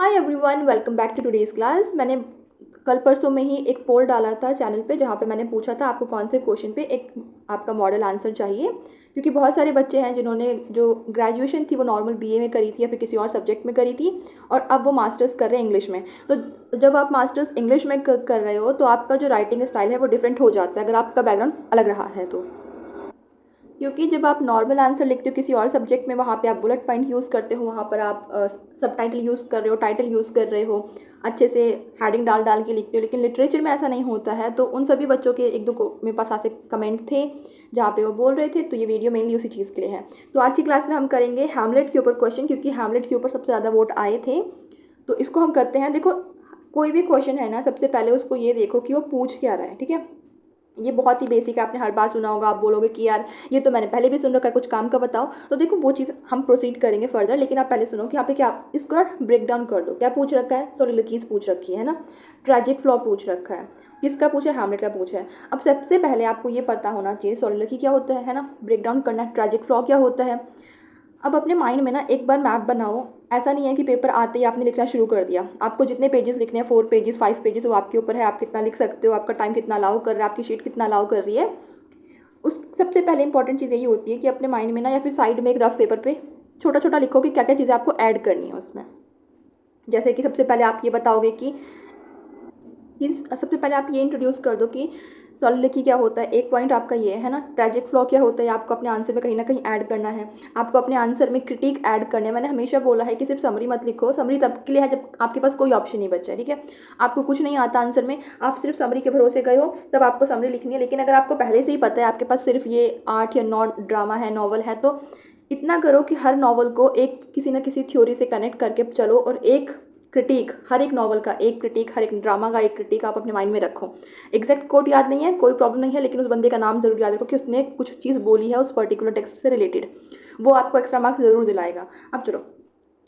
Hi everyone, welcome back to today's class. मैंने कल परसों में ही एक पोल डाला था चैनल पे, जहाँ पे मैंने पूछा था आपको कौन से क्वेश्चन पे एक आपका मॉडल आंसर चाहिए। क्योंकि बहुत सारे बच्चे हैं जिन्होंने जो ग्रेजुएशन थी वो नॉर्मल बीए में करी थी या फिर किसी और सब्जेक्ट में करी थी, और अब वो मास्टर्स कर रहे हैं इंग्लिश में। तो जब आप मास्टर्स इंग्लिश में कर रहे हो तो आपका जो राइटिंग स्टाइल है वो डिफरेंट हो जाता है, अगर आपका बैकग्राउंड अलग रहा है तो। क्योंकि जब आप नॉर्मल आंसर लिखते हो किसी और सब्जेक्ट में, वहाँ पे आप बुलेट पॉइंट यूज़ करते हो, वहाँ पर आप सब टाइटल यूज़ कर रहे हो, टाइटल यूज़ कर रहे हो, अच्छे से हेडिंग डाल डाल के लिखते हो। लेकिन लिटरेचर में ऐसा नहीं होता है। तो उन सभी बच्चों के एक दो को मेरे पास ऐसे कमेंट थे जहाँ पे वो बोल रहे थे, तो ये वीडियो मेनली उसी चीज़ के लिए है। तो आज की क्लास में हम करेंगे हैमलेट के ऊपर क्वेश्चन, क्योंकि हैमलेट के ऊपर सबसे ज़्यादा वोट आए थे। तो इसको हम करते हैं। देखो, कोई भी क्वेश्चन है ना, सबसे पहले उसको ये देखो कि वो पूछ क्या रहा है। ठीक है, ये बहुत ही बेसिक है, आपने हर बार सुना होगा। आप बोलोगे कि यार ये तो मैंने पहले भी सुन रखा है, कुछ काम का बताओ। तो देखो, वो चीज़ हम प्रोसीड करेंगे फर्दर, लेकिन आप पहले सुनो कि यहाँ पे क्या, इसको ब्रेक डाउन कर दो। क्या पूछ रखा है? सोलिलोक्वीज पूछ रखी है ना, ट्रैजिक फ्लॉ पूछ रखा है। किसका पूछा है? हैमलेट का पूछा है। अब सबसे पहले आपको ये पता होना चाहिए सोलिलोक्वी क्या होता है ना, ब्रेक डाउन करना है, ट्रैजिक फ्लॉ क्या होता है। अब अपने माइंड में ना एक बार मैप बनाओ। ऐसा नहीं है कि पेपर आते ही आपने लिखना शुरू कर दिया। आपको जितने पेजेस लिखने हैं, 4 पेजेस 5 पेजेस, वो आपके ऊपर है, आप कितना लिख सकते हो, आपका टाइम कितना अलाउ कर रहा है, आपकी शीट कितना अलाउ कर रही है। उस सबसे पहले इंपॉर्टेंट चीज़ यही होती है कि अपने माइंड में ना या फिर साइड में एक रफ पेपर पे छोटा छोटा लिखो कि क्या क्या चीज़ें आपको ऐड करनी है उसमें। जैसे कि सबसे पहले आप ये बताओगे कि सबसे पहले आप ये इंट्रोड्यूस कर दो कि सॉलिलोक्वी क्या होता है। एक पॉइंट आपका ये है ना, ट्रैजिक फ्लॉ क्या होता है, आपको अपने आंसर में कहीं ना कहीं ऐड करना है। आपको अपने आंसर में क्रिटिक ऐड करना है। मैंने हमेशा बोला है कि सिर्फ समरी मत लिखो। समरी तब के लिए है जब आपके पास कोई ऑप्शन नहीं बचा है। ठीक है, आपको कुछ नहीं आता आंसर में, आप सिर्फ समरी के भरोसे गए हो, तब आपको समरी लिखनी है। लेकिन अगर आपको पहले से ही पता है, आपके पास सिर्फ ये 8 या 9 ड्रामा है, नॉवल है, तो इतना करो कि हर नॉवल को एक किसी न किसी थ्योरी से कनेक्ट करके चलो, और एक क्रिटिक, हर एक नॉवल का एक क्रिटिक, हर एक ड्रामा का एक क्रिटिक आप अपने माइंड में रखो। एग्जैक्ट कोट याद नहीं है, कोई प्रॉब्लम नहीं है, लेकिन उस बंदे का नाम जरूर याद रखो कि उसने कुछ चीज़ बोली है उस पर्टिकुलर टेक्स्ट से रिलेटेड। वो आपको एक्स्ट्रा मार्क्स जरूर दिलाएगा। अब चलो,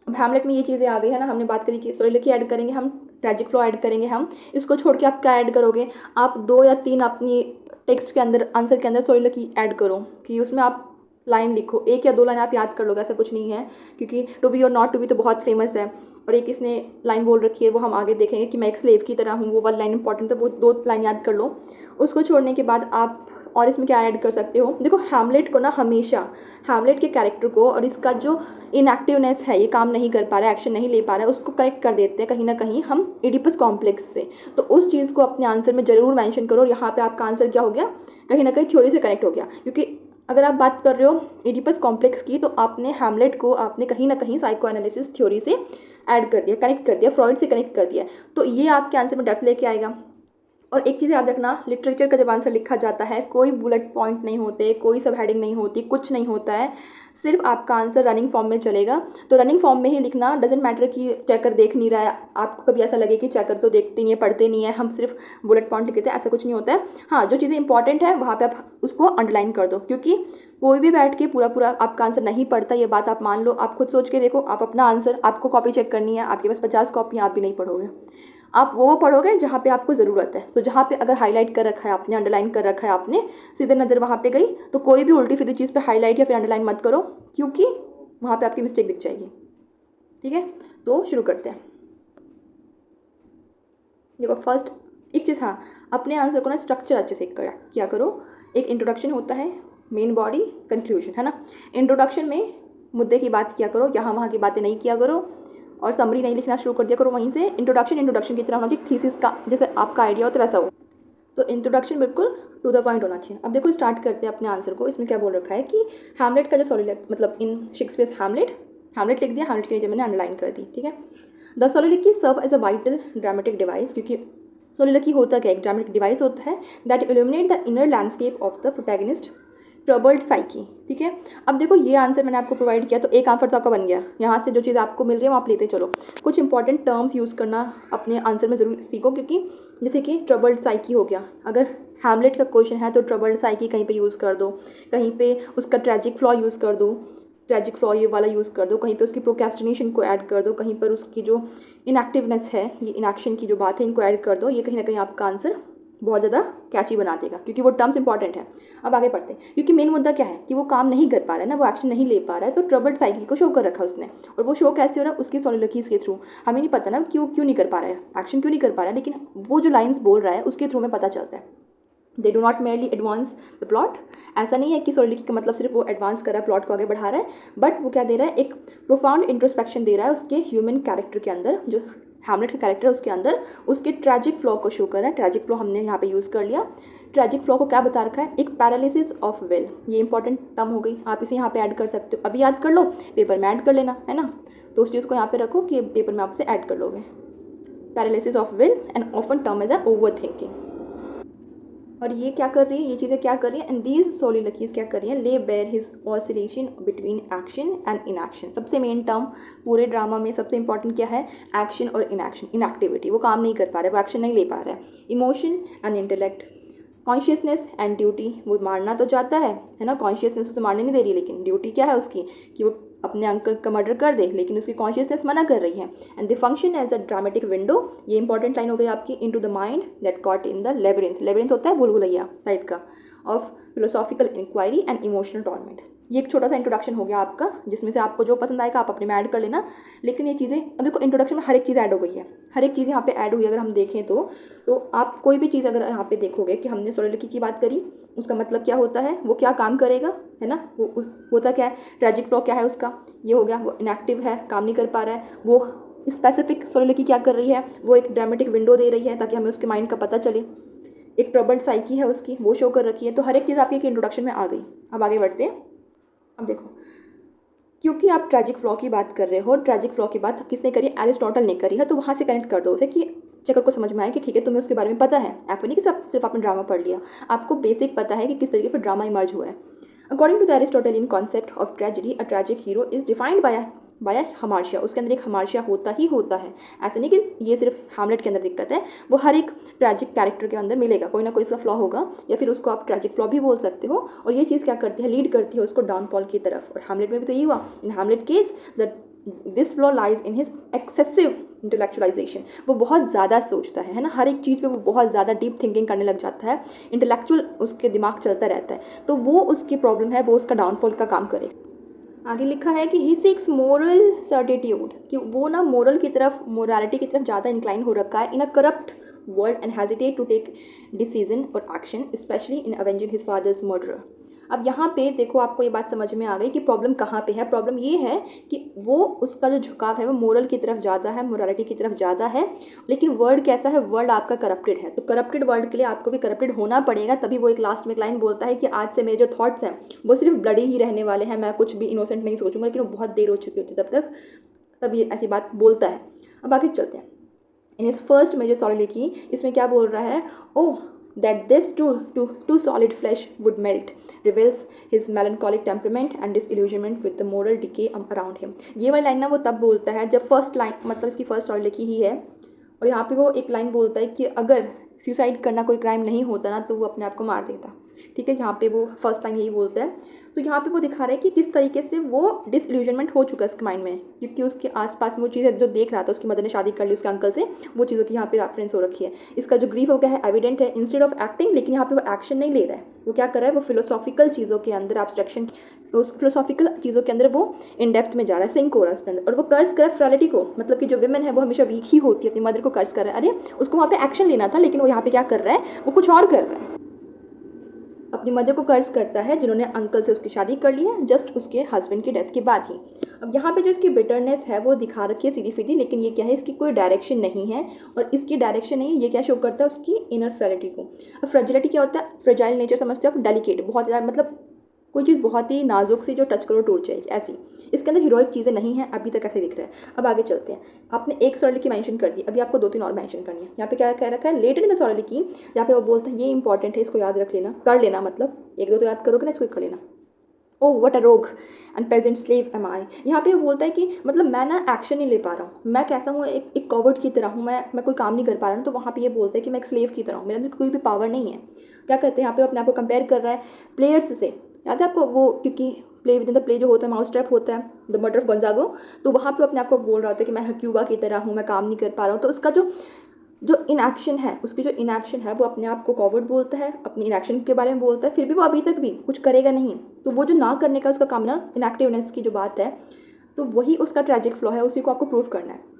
अब हैमलेट में ये चीज़ें आ गई है ना, हमने बात करी कि सोलिलोक्वी ऐड करेंगे हम, ट्रैजिक फ्लॉ ऐड करेंगे हम। इसको छोड़ के आप क्या ऐड करोगे? आप 2 या 3 अपनी टेक्स्ट के अंदर, आंसर के अंदर सोलिलोक्वी ऐड करो, कि उसमें आप लाइन लिखो। 1 या 2 लाइन आप याद कर लोगे, ऐसा कुछ नहीं है, क्योंकि टू बी और नॉट टू बी तो बहुत फेमस है। और एक इसने लाइन बोल रखी है, वो हम आगे देखेंगे कि मैं एक स्लेव की तरह हूँ, वो वाली लाइन इंपॉर्टेंट है, वो 2 लाइन याद कर लो। उसको छोड़ने के बाद आप और इसमें क्या ऐड कर सकते हो? देखो, हैमलेट को ना हमेशा, हैमलेट के कैरेक्टर को और इसका जो इनएक्टिवनेस है, ये काम नहीं कर पा रहा है, एक्शन नहीं ले पा रहा है, उसको कनेक्ट कर देते हैं कहीं ना कहीं हम इडिपस कॉम्प्लेक्स से। तो उस चीज़ को अपने आंसर में जरूर मेंशन करो। और यहाँ पे आपका आंसर क्या हो गया? कहीं ना कहीं थ्योरी से कनेक्ट हो गया। क्योंकि अगर आप बात कर रहे हो इडिपस कॉम्प्लेक्स की, तो आपने हैमलेट को आपने कहीं ना कहीं साइको एनालिसिस थ्योरी से ऐड कर दिया, कनेक्ट कर दिया, फ्रॉइड से कनेक्ट कर दिया। तो ये आपके आंसर में डेप्थ लेके आएगा। और एक चीज़ याद रखना, लिटरेचर का जब आंसर लिखा जाता है, कोई बुलेट पॉइंट नहीं होते, कोई सब हेडिंग नहीं होती, कुछ नहीं होता है। सिर्फ आपका आंसर रनिंग फॉर्म में चलेगा। तो रनिंग फॉर्म में ही लिखना। डजेंट मैटर कि चेकर देख नहीं रहा है, आपको कभी ऐसा लगे कि चेकर तो देखते नहीं है, पढ़ते नहीं है, हम सिर्फ बुलेट पॉइंट लिख देते हैं, ऐसा कुछ नहीं होता है। हाँ, जो चीज़ें इंपॉर्टेंट है वहाँ पे आप उसको अंडरलाइन कर दो, क्योंकि कोई भी बैठ के पूरा पूरा आपका आंसर नहीं पढ़ता, ये बात आप मान लो। आप खुद सोच के देखो, आप अपना आंसर, आपको कॉपी चेक करनी है, आपके पास 50 कॉपी, आप भी नहीं पढ़ोगे। आप वो पढ़ोगे जहाँ पे आपको ज़रूरत है। तो जहाँ पे अगर हाईलाइट कर रखा है आपने, अंडरलाइन कर रखा है आपने, सीधे नज़र वहाँ पे गई, तो कोई भी उल्टी सीधी चीज़ पे हाईलाइट या फिर अंडरलाइन मत करो, क्योंकि वहाँ पे आपकी मिस्टेक दिख जाएगी। ठीक है, तो शुरू करते हैं। देखो, फर्स्ट एक चीज़, हाँ, अपने आंसर को ना स्ट्रक्चर अच्छे से किया करो। एक इंट्रोडक्शन होता है, मेन बॉडी, कंक्लूजन, है ना। इंट्रोडक्शन में मुद्दे की बात किया करो, यहाँ वहाँ की बातें नहीं किया करो, और समरी नहीं लिखना शुरू कर दिया करो वहीं से। इंट्रोडक्शन की तरह होना चाहिए, थीसिस का जैसे आपका आइडिया हो तो वैसा हो। तो इंट्रोडक्शन बिल्कुल टू द पॉइंट होना चाहिए। अब देखो, स्टार्ट करते हैं अपने आंसर को। इसमें क्या बोल रखा है कि हैमलेट का जो सोलिलोक्वी, मतलब इन शेक्सपियर्स हैमलेट, हैमलेट लिख दिया, हैमलेट की नीचे मैंने अंडरलाइन कर दी। ठीक है, the soliloquy serve as a vital dramatic device, क्योंकि सोलिलोक्वी होता क्या, एक ड्रामेटिक डिवाइस होता है that illuminate the inner landscape of the protagonist troubled psyche. ठीक है, अब देखो, ये आंसर मैंने आपको प्रोवाइड किया, तो एक आंसर तो आपका बन गया। यहाँ से जो चीज़ आपको मिल रही है वो आप लेते चलो। कुछ इंपॉर्टेंट टर्म्स यूज़ करना अपने आंसर में ज़रूर सीखो, क्योंकि जैसे कि ट्रबल्ड साइकी हो गया, अगर हैमलेट का क्वेश्चन है तो ट्रबल्ड साइकी कहीं पे यूज़ कर दो, कहीं पे उसका ट्रैजिक फ्लॉ यूज़ कर दो, ट्रैजिक फ्लॉ ये वाला यूज़ कर दो, कहीं पे उसकी प्रोक्रेस्टिनेशन को ऐड कर दो, कहीं पर उसकी जो इनएक्टिवनेस है, ये इनएक्शन की जो बात है, इनको ऐड कर दो। ये कहीं ना कहीं आपका आंसर बहुत ज़्यादा कैची बना देगा, क्योंकि वो टर्म्स इंपॉर्टेंट है। अब आगे पढ़ते हैं, क्योंकि मेन मुद्दा क्या है कि वो काम नहीं कर पा रहा है ना, वो एक्शन नहीं ले पा रहा है, तो ट्रबल्ड साइकिल को शो कर रखा है उसने। और वो शो कैसे हो रहा है, उसकी सोलिलोक्वीज के थ्रू। हमें नहीं पता ना कि वो क्यों नहीं कर पा रहा है, एक्शन क्यों नहीं कर पा रहा है, लेकिन वो जो लाइन्स बोल रहा है उसके थ्रू में पता चलता है। They do not merely advance the plot. ऐसा नहीं है कि सोलिलोक्वी का मतलब सिर्फ वो एडवांस कर रहा है, प्लॉट को आगे बढ़ा रहा है, बट वो क्या दे रहा है, एक प्रोफाउंड इंट्रोस्पेक्शन दे रहा है उसके ह्यूमन कैरेक्टर के अंदर, जो हैमलेट का कैरेक्टर है उसके अंदर, उसके ट्रैजिक फ्लॉ को शो कर रहा है। ट्रैजिक फ्लॉ हमने यहाँ पे यूज़ कर लिया। ट्रैजिक फ्लॉ को क्या बता रखा है, एक पैरालिसिस ऑफ विल। ये इंपॉर्टेंट टर्म हो गई, आप इसे यहाँ पे ऐड कर सकते हो, अभी याद कर लो, पेपर में ऐड कर लेना है ना। तो उस चीज़ को यहाँ पे रखो कि पेपर में आप उसे ऐड कर लोगे। Paralysis of will and often term as a overthinking. और ये क्या कर रही है, ये चीज़ें क्या कर रही है, एंड दीज सोलिलोक्वीज क्या कर रही है, lay bare his oscillation between action and inaction. सबसे मेन टर्म पूरे ड्रामा में सबसे इंपॉर्टेंट क्या है, एक्शन और इनएक्शन। इनएक्टिविटी, वो काम नहीं कर पा रहा है, वो एक्शन नहीं ले पा रहा है। Emotion and intellect, consciousness and duty, वो मारना तो चाहता है ना, कॉन्शियसनेस उसे मारने नहीं दे रही, लेकिन ड्यूटी क्या है उसकी कि वो अपने अंकल का मर्डर कर दे, लेकिन उसकी कॉन्शियसनेस मना कर रही है। And the function as a dramatic window, ये इंपॉर्टेंट लाइन हो गई आपकी, into the mind that caught in the labyrinth. Labyrinth होता है भूलभुलैया टाइप का, of philosophical inquiry and emotional torment. ये एक छोटा सा इंट्रोडक्शन हो गया आपका, जिसमें से आपको जो पसंद आएगा आप अपने में ऐड कर लेना। लेकिन ये चीज़ें अब देखो, इंट्रोडक्शन में हर एक चीज़ ऐड हो गई है, हर एक चीज़ यहाँ पे ऐड हुई। अगर हम देखें तो आप कोई भी चीज़ अगर यहाँ पे देखोगे कि हमने सोलिलोक्वी की बात करी, उसका मतलब क्या होता है, वो क्या काम करेगा, है ना, वो होता क्या है, ट्रैजिक फ्लॉ क्या है उसका, ये हो गया, वो इनएक्टिव है, काम नहीं कर पा रहा है। वो स्पेसिफिक सोलिलोक्वी क्या कर रही है, वो एक ड्रामेटिक विंडो दे रही है ताकि हमें उसके माइंड का पता चले। एक ट्रबल्ड साइकी है उसकी, वो शो कर रखी है। तो हर एक चीज़ आपकी एक इंट्रोडक्शन में आ गई। अब आगे बढ़ते हैं। अब देखो, क्योंकि आप ट्रैजिक फ्लॉ की बात कर रहे हो, ट्रैजिक फ्लॉ की बात किसने करी, एरिस्टोटल ने करी है, तो वहाँ से कनेक्ट कर दो उसे कि चक्कर को समझ में आए कि ठीक है तुम्हें उसके बारे में पता है। ऐसा नहीं कि सिर्फ आपने ड्रामा पढ़ लिया, आपको बेसिक पता है कि किस तरीके से ड्रामा इमर्ज हुआ है। According to the Aristotelian concept of tragedy, a tragic hero is defined by hamartia. उसके अंदर एक हमार्शिया होता ही होता है। ऐसा नहीं कि ये सिर्फ हैमलेट के अंदर दिक्कत है, वो हर एक ट्रैजिक कैरेक्टर के अंदर मिलेगा, कोई ना कोई इसका फ्लॉ होगा, या फिर उसको आप ट्रैजिक फ्लॉ भी बोल सकते हो। और ये चीज़ क्या करती है, लीड करती है उसको डाउनफॉल की तरफ। और हैमलेट में भी तो ये हुआ। In Hamlet case this flaw lies in his excessive intellectualization. वो बहुत ज़्यादा सोचता है ना, हर एक चीज़ पे वो बहुत ज़्यादा डीप थिंकिंग करने लग जाता है, इंटेलेक्चुअल उसके दिमाग चलता रहता है। तो वो उसकी प्रॉब्लम है, वो उसका डाउनफॉल का काम करे। आगे लिखा है कि ही सीक्स मोरल सर्टिट्यूड, कि वो ना मोरल की तरफ, मोरालिटी की तरफ ज़्यादा इंक्लाइन हो रखा है in a corrupt world and hesitate to take decision और action, specially in avenging his father's murderer. अब यहाँ पे देखो, आपको ये बात समझ में आ गई कि प्रॉब्लम कहाँ पे है। प्रॉब्लम ये है कि वो उसका जो झुकाव है वो मोरल की तरफ ज़्यादा है, मोरालिटी की तरफ ज़्यादा है, लेकिन वर्ल्ड कैसा है, वर्ल्ड आपका करप्टेड है। तो करप्टेड वर्ल्ड के लिए आपको भी करप्टेड होना पड़ेगा। तभी वो एक लास्ट में एक लाइन बोलता है कि आज से मेरे जो थॉट्स हैं वो सिर्फ ब्लडी ही रहने वाले हैं, मैं कुछ भी इनोसेंट नहीं सोचूंगा। लेकिन वो बहुत देर हो चुकी होती है तब ये ऐसी बात बोलता है। अब आगे चलते हैं। इन इज फर्स्ट मेजर सोलिलोक्वी, इसमें क्या बोल रहा है, ओह that this too solid flesh would melt reveals his melancholic temperament and disillusionment with the moral decay around him। ये वाली लाइन ना वो तब बोलता है जब फर्स्ट लाइन, मतलब इसकी फर्स्ट सोलिलोक्वी ही है, और यहाँ पे वो एक लाइन बोलता है कि अगर सुसाइड करना कोई क्राइम नहीं होता ना तो वो अपने आप को मार देता। ठीक है, यहाँ पे वो फर्स्ट लाइन यही बोलता है। तो यहाँ पे वो दिखा रहा है कि किस तरीके से वो डिसइल्यूजनमेंट हो चुका है उसके माइंड में, क्योंकि उसके आसपास में वो चीज़ें जो देख रहा था, उसकी मदर ने शादी कर ली उसके अंकल से, वो चीज़ों की यहाँ पे रेफरेंस हो रखी है। इसका जो ग्रीफ हो गया है एविडेंट है इंस्टेड ऑफ एक्टिंग, लेकिन यहाँ पे वो एक्शन नहीं ले रहा है। वो क्या कर रहा है, वो फिलोसॉफिकल चीज़ों के अंदर, एब्स्ट्रैक्शन, उस फिलोसॉफिकल चीज़ों के अंदर वो इन डेप्थ में जा रहा है, सिंक हो रहा है उसके अंदर। और वो कर्ज कर फ्रैलिटी को, मतलब कि जो विमेन है वो हमेशा वीक ही होती है, अपनी मदर को कर्ज कर रहा है। अरे उसको वहाँ पे एक्शन लेना था, लेकिन वो यहाँ पे क्या कर रहा है, वो कुछ और कर रहा है, अपनी मदर को कर्ज करता है जिन्होंने अंकल से उसकी शादी कर ली है जस्ट उसके हस्बैंड की डेथ के बाद ही। अब यहाँ पे जो इसकी बिटरनेस है वो दिखा रखी है सीधी सीधी, लेकिन ये क्या है, इसकी कोई डायरेक्शन नहीं है। और इसकी डायरेक्शन नहीं, ये क्या शो करता है, उसकी इनर फ्रेजिलिटी को। अब फ्रेजिलिटी क्या होता है, फ्रेजाइल नेचर समझते हो आप, डेलिकेट, बहुत ज़्यादा, मतलब कोई चीज़ बहुत ही नाजुक सी जो टच करो टूट जाएगी, ऐसी। इसके अंदर हीरोइक चीज़ें नहीं हैं, अभी तक ऐसे दिख रहा है। अब आगे चलते हैं। आपने एक सोलिलोक्वी मेंशन कर दी, अभी आपको 2-3 और मेंशन करनी है। यहाँ पे क्या कह रखा है, लेटर इन द सोलिलोक्वी, जहाँ पे वो बोलते हैं ये इंपॉर्टेंट है, इसको याद रख लेना, कर लेना, मतलब 1-2 तो याद करोगे ना, इसको कर लेना। ओह व्हाट अ रोग एंड पेजेंट स्लेव एम आई। यहाँ पे वो बोलता है कि मतलब मैं ना एक्शन नहीं ले पा रहा हूँ, मैं कैसा हूँ, एक कॉवर्ड की तरह हूँ, मैं कोई काम नहीं कर पा रहा हूँ। तो वहाँ पे ये बोलता है कि मैं एक स्लेव की तरह हूँ, मेरे अंदर कोई भी पावर नहीं है। क्या करते हैं यहाँ पे, अपने आप को कंपेयर कर रहा है प्लेयर्स से। याद है आपको वो, क्योंकि play with in the play जो होता है, माउस ट्रैप होता है, द मर्डर ऑफ गोंजागो, तो वहाँ पे अपने आप को बोल रहा होता है कि मैं क्यूबा की तरह हूँ, मैं काम नहीं कर पा रहा हूँ। तो उसका जो जो इनएक्शन है, उसकी जो इनएक्शन है वो अपने आप को कॉवर्ड बोलता है, अपनी इनएक्शन के बारे में बोलता है, फिर भी वो अभी तक भी कुछ करेगा नहीं। तो वो जो ना करने का उसका काम ना, इनएक्टिवनेस की जो बात है, तो वही उसका ट्रेजिक फ्लॉ है, उसी को आपको प्रूव करना है।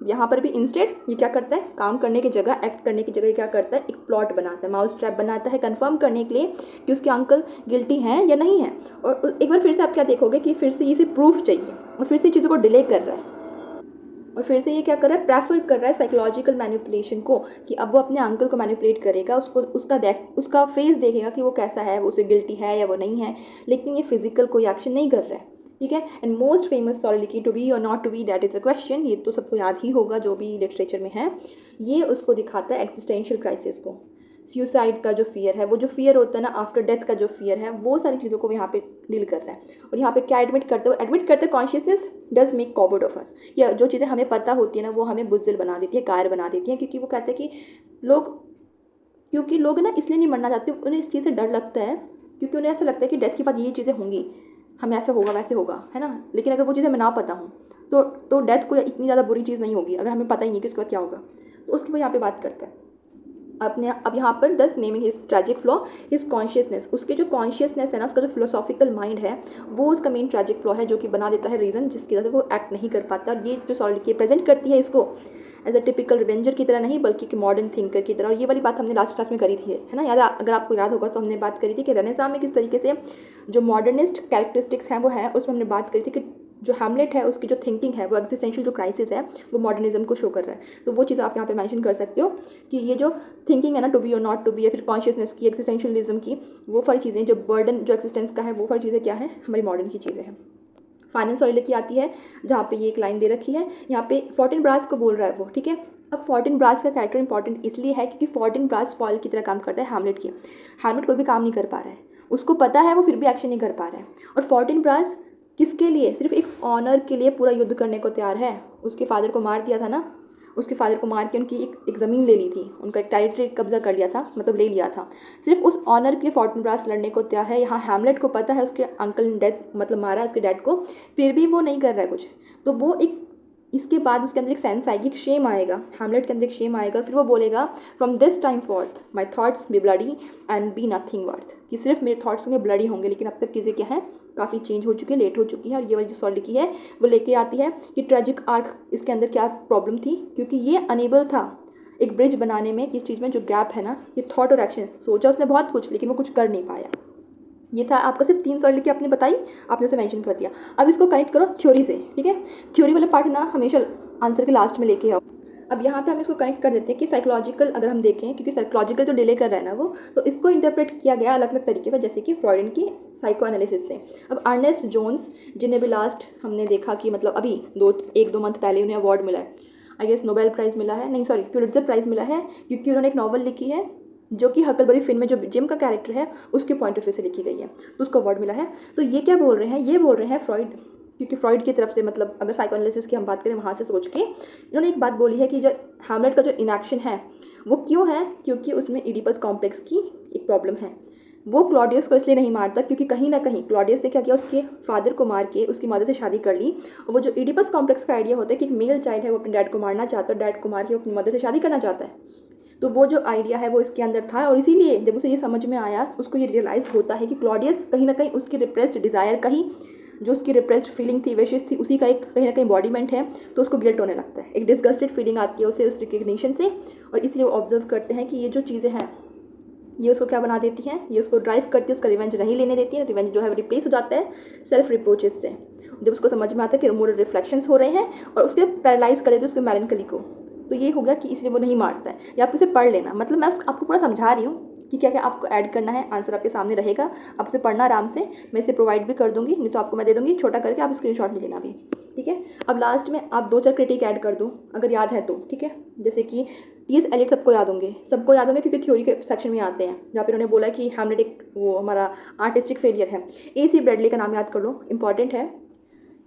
यहाँ पर भी इंस्टेड ये क्या करता है, काम करने की जगह, एक्ट करने की जगह क्या करता है, एक प्लॉट बनाता है, माउस ट्रैप बनाता है, कंफर्म करने के लिए कि उसके अंकल गिल्टी हैं या नहीं है। और एक बार फिर से आप क्या देखोगे कि फिर से इसे प्रूफ चाहिए और फिर से चीज़ों को डिले कर रहा है, और फिर से ये क्या कर रहा है, प्रेफर कर रहा है साइकोलॉजिकल मैनिपुलेशन को, कि अब वो अपने अंकल को मैनिपुलेट करेगा, उसको उसका फेस देखेगा कि वो कैसा है, वो उसे गिल्टी है या वो नहीं है, लेकिन ये फिजिकल कोई एक्शन नहीं कर रहा है। ठीक है। And most famous soliloquy, to be और not to be, that is the question, ये तो सबको याद ही होगा जो भी लिटरेचर में है। ये उसको दिखाता है एग्जिस्टेंशियल क्राइसिस को, सुसाइड का जो फियर है, वो जो फियर होता है ना आफ्टर डेथ का जो फियर है, वो सारी चीज़ों को यहाँ पे डील कर रहा है। और यहाँ पे क्या एडमिट करते consciousness does make coward of us, या जो चीज़ें हमें पता होती है ना वो हमें बुज़दिल बना देती है, कायर बना देती है, क्योंकि वो कहते हैं कि लोग ना इसलिए नहीं मरना चाहते, उन्हें इस चीज़ से डर लगता है, क्योंकि उन्हें ऐसा लगता है कि डेथ के बाद ये चीज़ें होंगी, हमें ऐसे होगा वैसे होगा, है ना। लेकिन अगर वो चीज़ें हमें ना पता हूँ तो डेथ कोई इतनी ज़्यादा बुरी चीज़ नहीं होगी, अगर हमें पता ही नहीं कि उसके बाद क्या होगा। तो उसकी वो यहाँ पे बात करता है। अब यहाँ पर दस naming his tragic flaw his consciousness, उसके जो कॉन्शियसनेस है ना, उसका जो फिलोसॉफिकल माइंड है, वो उसका मेन ट्रैजिक फ्लॉ है, जो कि बना देता है रीज़न जिसकी वजह से वो एक्ट नहीं कर पाता। और ये जो सॉलिडिटी प्रेजेंट करती है इसको एज अ टिपिकल रिवेंजर की तरह नहीं, बल्कि कि मॉडर्न थिंकर की तरह। और ये वाली बात हमने लास्ट क्लास में करी थी, है ना, याद, अगर आपको याद होगा तो हमने बात करी थी कि रेनेसां में किस तरीके से जो मॉडर्निस्ट कैरेक्टरिस्टिक्स हैं वो है, उसमें हमने बात करी थी कि जो हैमलेट है उसकी जो थिंकिंग है, वो एग्जिस्टेंशियल जो क्राइसिस है वो मॉडर्निज्म को शो कर रहा है। तो वो चीज़ आप यहाँ पे मेंशन कर सकते हो कि ये जो थिंकिंग है ना, टू बी और नॉट टू बी, या फिर कॉन्शियसनेस की, एग्जिस्टेंशियलिज्म की, वो सारी चीज़ें, जो बर्डन जो एक्जिस्टेंस का है, वो सारी चीज़ें क्या है, हमारी मॉडर्न की चीज़ें हैं। फाइनल सॉलिडिटी आती है, जहाँ पे ये एक लाइन दे रखी है, यहाँ पे फोर्टिनब्रास को बोल रहा है वो, ठीक है। अब फोर्टिनब्रास का कैरेक्टर इंपॉर्टेंट इसलिए है क्योंकि फोर्टिनब्रास फॉल की तरह काम करता है हैमलेट की। हैमलेट कोई भी काम नहीं कर पा रहा है, उसको पता है, वो फिर भी एक्शन नहीं कर पा रहा है। और फोर्टिनब्रास किसके लिए, सिर्फ एक ऑनर के लिए पूरा युद्ध करने को तैयार है। उसके फादर को मार दिया था ना, उसके फादर को मार के उनकी एक ज़मीन ले ली थी, उनका एक टेरिटरी कब्जा कर लिया था, मतलब ले लिया था। सिर्फ उस ऑनर के लिए फोर्टिनब्रास लड़ने को तैयार है। यहाँ हैमलेट को पता है उसके अंकल ने डेथ मतलब मारा है उसके डैड को, फिर भी वो नहीं कर रहा है कुछ। तो वो एक, इसके बाद उसके अंदर एक सेंस आएगी, एक शेम आएगा, हैमलेट के अंदर एक शेम आएगा, फिर वो बोलेगा from this time forth my thoughts be bloody and be nothing worth, कि सिर्फ मेरे थॉट्स होंगे ब्लडी होंगे, लेकिन अब तक चीज़ें क्या है, काफ़ी चेंज हो चुकी है, लेट हो चुकी है। और ये वाली जो सॉलिडिटी है वो लेके आती है कि ट्रेजिक आर्क इसके अंदर क्या प्रॉब्लम थी, क्योंकि ये अनेबल था एक ब्रिज बनाने में, किस चीज़ में जो गैप है ना, ये थॉट और एक्शन, सोचा उसने बहुत कुछ लेकिन वो कुछ कर नहीं पाया। ये था आपको, सिर्फ 3 सॉलिडिटी आपने बताई, आपने उसे मेंशन कर दिया। अब इसको कनेक्ट करो थ्योरी से, ठीक है। थ्योरी वाला पार्ट ना हमेशा आंसर के लास्ट में लेके आओ। अब यहाँ पे हम इसको कनेक्ट कर देते हैं कि साइकोलॉजिकल अगर हम देखें, क्योंकि साइकोलॉजिकल जो डिले कर रहा है ना वो, तो इसको इंटरप्रेट किया गया अलग अलग तरीके पर, जैसे कि फ्रॉइडन की साइको एनालिसिस से। अब अर्नेस्ट जोन्स, जिन्हें भी लास्ट हमने देखा कि मतलब अभी 1-2 मंथ पहले उन्हें अवार्ड मिला है, आई गेस नोबेल प्राइज़ मिला है, नहीं सॉरी पुलित्ज़र प्राइज़ मिला है, क्योंकि उन्होंने एक नॉवल लिखी है जो कि हकलबरी फिल्म में जो जिम का कैरेक्टर है उसके पॉइंट ऑफ व्यू से लिखी गई है, तो उसको अवार्ड मिला है। तो ये क्या बोल रहे हैं, ये बोल रहे हैं फ्रॉइड, क्योंकि फ्रॉइड की तरफ से, मतलब अगर साइकोएनालिसिस की हम बात करें वहाँ से सोच के इन्होंने एक बात बोली है कि जो हैमलेट का जो इनएक्शन है वो क्यों है, क्योंकि उसमें इडिपस कॉम्प्लेक्स की एक प्रॉब्लम है। वो क्लॉडियस को इसलिए नहीं मारता क्योंकि कहीं ना कहीं क्लॉडियस ने क्या किया, उसके फादर को मार के उसकी मदर से शादी कर ली। और वो जो इडिपस कॉम्प्लेक्स का आइडिया होता है कि एक मेल चाइल्ड है वो अपने डैड को मारना चाहता है, डैड को मार के अपनी मदर से शादी करना चाहता है। तो वो जो आइडिया है वो इसके अंदर था, और इसीलिए जब उसे ये समझ में आया, उसको ये रियलाइज़ होता है कि क्लॉडियस कहीं ना कहीं उसकी रिप्रेस्ड डिज़ायर का ही, जो उसकी रिप्रेस्ड फीलिंग थी, विशेष थी, उसी का एक कहीं ना कहीं बॉडीमेंट है। तो उसको गिल्ट होने लगता है, एक डिस्गस्टेड फीलिंग आती है उसे उस रिकग्निशन से, और इसलिए वो ऑब्जर्व करते हैं कि ये जो चीज़ें हैं ये उसको क्या बना देती हैं, ये उसको ड्राइव करती है, उसका रिवेंज नहीं लेने देती है। रिवेंज जो है वो रिप्लेस हो जाता है सेल्फ रिप्रोचेस से, जब उसको समझ में आता है कि मोरल रिफ्लेक्शंस हो रहे हैं, और उसके पैरालाइज कर देते हैं उसके मेलनकली को। तो ये हो गया कि इसलिए वो नहीं मारता है। या आप इसे पढ़ लेना, मतलब मैं आपको पूरा समझा रही हूँ कि क्या क्या आपको ऐड करना है, आंसर आपके सामने रहेगा, आप उसे पढ़ना आराम से, मैं इसे प्रोवाइड भी कर दूँगी, नहीं तो आपको मैं दे दूँगी छोटा करके, आप स्क्रीनशॉट ले लेना भी, ठीक है। अब लास्ट में आप 2-4 क्रिटिक ऐड कर दूँ अगर याद है तो, ठीक है। जैसे कि टी.एस. एलियट सबको याद होंगे, क्योंकि थ्योरी के सेक्शन में आते हैं, जहाँ पर उन्होंने बोला कि हैमलेट एक वो हमारा आर्टिस्टिक फेलियर है। ए.सी. ब्रैडली का नाम याद कर लो, इंपॉर्टेंट है।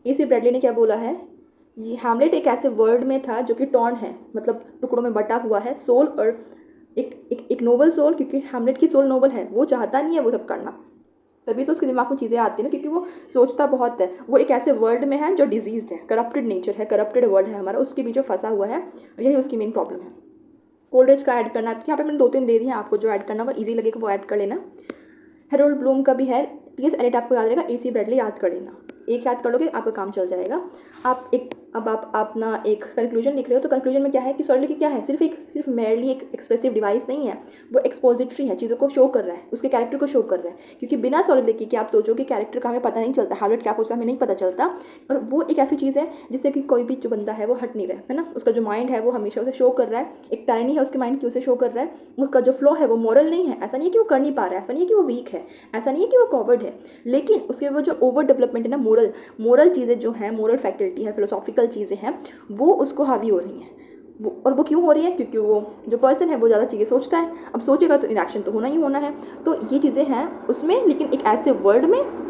ए.सी. ब्रैडली ने क्या बोला है, ये हैमलेट एक ऐसे वर्ल्ड में था जो कि टॉर्न है, मतलब टुकड़ों में बटा हुआ है, सोल और एक नोबल सोल, क्योंकि हैमलेट की सोल नोबल है, वो चाहता नहीं है वो सब करना, तभी तो उसके दिमाग में चीज़ें आती हैं ना, क्योंकि वो सोचता बहुत है। वो एक ऐसे वर्ल्ड में है जो डिजीज्ड है, करप्टेड नेचर है, करप्टेड वर्ल्ड है हमारा, उसके बीच में फंसा हुआ है, और यही उसकी मेन प्रॉब्लम है। कोल्ड्रिज का ऐड करना है तो यहाँ पे मैंने 2-3 दे दिए हैं, आपको जो ऐड करना होगा ईजी लगेगा वो ऐड कर लेना। हेरोल्ड ब्लूम का भी है, टी.एस. एलियट आपको याद रहेगा, ए.सी. ब्रैडली याद कर लेना, एक याद कर लोगे आपका काम चल जाएगा। अब आप अपना एक कंक्लूजन लिख रहे हो तो कंक्लूजन में क्या है कि सॉलिडिटी क्या है, सिर्फ मेयरली एक एक्सप्रेसिव डिवाइस नहीं है, वो एक्सपोजिटरी है, चीज़ों को शो कर रहा है, उसके कैरेक्टर को शो कर रहा है। क्योंकि बिना सॉलिडिटी के आप सोचो कि कैरेक्टर का हमें पता नहीं चलता, हैबिट क्या उसका हमें नहीं पता चलता, और वो एक ऐसी चीज़ है जिससे कि कोई भी जो बंदा है वो हट नहीं रहा है ना, उसका जो माइंड है वो हमेशा उसे शो कर रहा है, एक टायरनी है उसके माइंड की उसे शो कर रहा है, उसका जो फ्लो है वो मोरल नहीं है, ऐसा नहीं है कि वो कर नहीं पा रहा है, ऐसा नहीं है कि वो वीक है, ऐसा नहीं है कि वो कॉवर्ड है, लेकिन उसके वो जो ओवर डेवलपमेंट है ना, मोरल चीज़ें जो हैं, मोरल फैकल्टी है, फिलोसॉफिकल चीज़ें हैं, वो उसको हावी हो रही हैं। और वो क्यों हो रही है, क्योंकि वो जो पर्सन है वो ज़्यादा चीज़ें सोचता है, अब सोचेगा तो इंटरेक्शन तो होना ही होना है, तो ये चीज़ें हैं उसमें, लेकिन एक ऐसे वर्ल्ड में,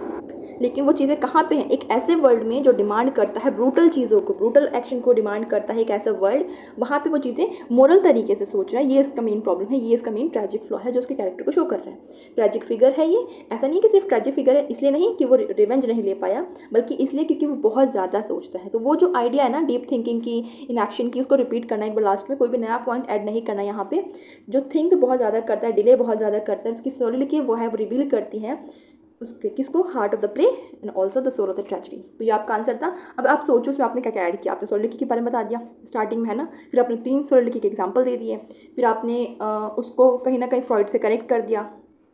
लेकिन वो चीज़ें कहाँ पे हैं, एक ऐसे वर्ल्ड में जो डिमांड करता है ब्रूटल चीज़ों को, ब्रूटल एक्शन को डिमांड करता है, एक ऐसा वर्ल्ड, वहाँ पे वो चीज़ें मोरल तरीके से सोच रहा है। ये इसका मेन प्रॉब्लम है, ये इसका मेन ट्रैजिक फ्लॉ है जो उसके कैरेक्टर को शो कर रहा है। ट्रैजिक फिगर है ये, ऐसा नहीं कि सिर्फ ट्रैजिक फिगर है इसलिए नहीं कि वो रिवेंज नहीं ले पाया, बल्कि इसलिए क्योंकि वो बहुत ज़्यादा सोचता है। तो वो जो आइडिया है ना डीप थिंकिंग की, इन एक्शन की, उसको रिपीट करना एक बार लास्ट में, कोई भी नया पॉइंट ऐड नहीं करना यहाँ पे। जो थिंक बहुत ज़्यादा करता है, डिले बहुत ज़्यादा करता है, उसकी सॉलिडिटी वो है वो रिवील करती है उसके किसको, heart of the play and also the soul of the tragedy. तो ये आपका आंसर था। अब आप सोचो उसमें आपने क्या क्या ऐड किया। आपने सॉलिडिटी के बारे में बता दिया स्टार्टिंग में, है ना, फिर आपने 3 सॉलिडिटी के एग्जांपल दे दिए, फिर आपने उसको कहीं ना कहीं फ्रॉइड से कनेक्ट कर दिया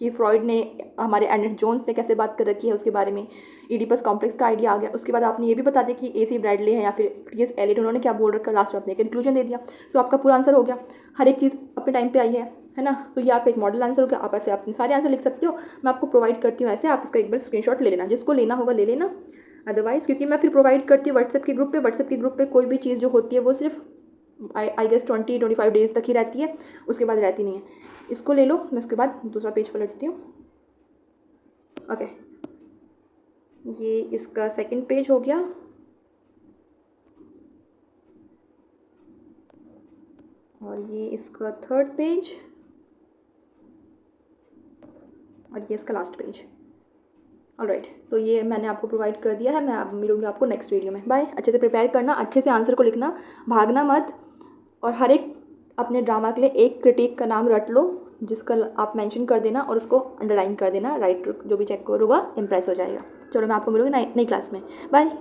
कि फ्रॉइड ने, हमारे एर्नेस्ट जोन्स ने कैसे बात कर रखी है उसके बारे में, इडिपस कॉम्प्लेक्स का आइडिया आ गया। उसके बाद आपने ये भी बता दिया कि ए.सी. ब्रैडले है या फिर टी.एस. एलियट, उन्होंने क्या बोल रखा, लास्ट में आपने कंक्लूजन दे दिया। तो आपका पूरा आंसर हो गया, हर एक चीज़ अपने टाइम पे आई है ना। तो ये आपका एक मॉडल आंसर हो गया। आप ऐसे अपने सारे आंसर लिख सकते हो, मैं आपको प्रोवाइड करती हूँ ऐसे, आप इसका एक बार स्क्रीनशॉट ले लेना, जिसको लेना होगा ले लेना। अदरवाइज़ क्योंकि मैं फिर प्रोवाइड करती हूँ व्हाट्सएप के ग्रुप पे कोई भी चीज़ जो होती है वो सिर्फ आई गेस 20-25 डेज़ तक ही रहती है, उसके बाद रहती नहीं है। इसको ले लो, मैं उसके बाद दूसरा पेज पलटती हूँ। ओके, ये इसका सेकंड पेज हो गया, और ये इसका थर्ड पेज, और ये इसका लास्ट पेज। ऑलराइट, तो ये मैंने आपको प्रोवाइड कर दिया है। मैं अब मिलूँगी आपको नेक्स्ट वीडियो में। बाय। अच्छे से प्रिपेयर करना, अच्छे से आंसर को लिखना, भागना मत, और हर एक अपने ड्रामा के लिए एक क्रिटिक का नाम रट लो, जिसका आप मेंशन कर देना और उसको अंडरलाइन कर देना। राइटर जो भी चेक करोगा इम्प्रेस हो जाएगा। चलो मैं आपको मिलूँगी नई क्लास में। बाय।